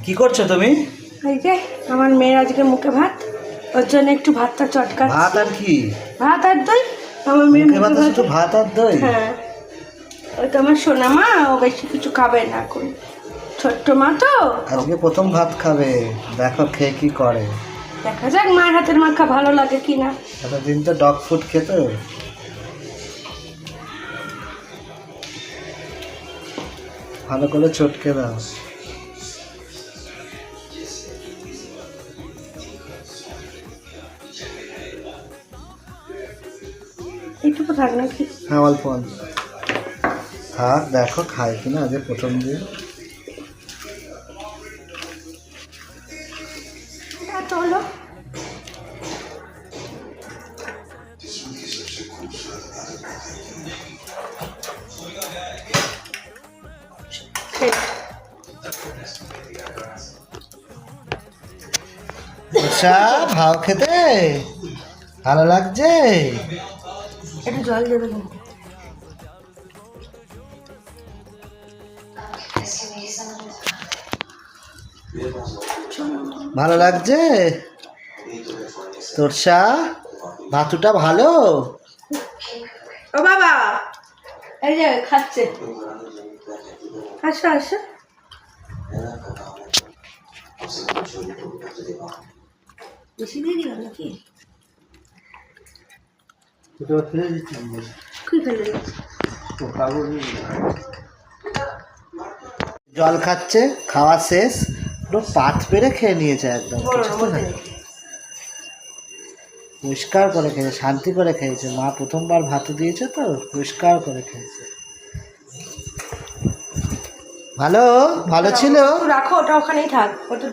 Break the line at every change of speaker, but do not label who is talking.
কি করছো তুমি?
এই যে আমার মেয়ের আজকে মুখে ভাত, ওর জন্য একটু ভাতটা চটকা।
ভাত আর কি?
ভাত আর দই। আমার মেয়ের
মুখে
মুখে
ভাত,
ভাত।
শুধু ভাত আর দই?
হ্যাঁ, ওই তো আমার সোনা মা, ও বেশি কিছু খাবে না এখন, ছোট্ট মা তো।
আজকে প্রথম ভাত খাবে, দেখো খেয়ে কি করে।
দেখা যাক মায়ের হাতের মাখা ভালো লাগে কিনা।
এতদিন তো ডগ ফুড খেত। ভালো করে চটকে দাও।
এইটুকু থাক নাকি?
হ্যাঁ, অল্প অল্প থাক, দেখো খায় কিনা আজকে প্রথম দিন।
এত হলো।
আচ্ছা, ভাও খেতে ভালো লাগছে?
একটু জল দেবে কিন্তু।
ভালো লাগছে তোরসা? ভাতুটা ভালো?
ও বাবা, এই যে খাচ্ছে। আসো আসো। বেশি দিয়ে দিলাম নাকি? কি ফেলে দিচ্ছি?
জল খাচ্ছে, খাওয়া শেষ, পুরো পাত পেরে খেয়ে নিয়েছে একদম। পরিষ্কার করে খেয়েছে, শান্তি করে খেয়েছে। মা প্রথমবার ভাত দিয়েছে তো, পরিষ্কার করে খেয়েছে। ভালো ভালো ছিল।
রাখো, ওটা ওখানেই থাক। ওটা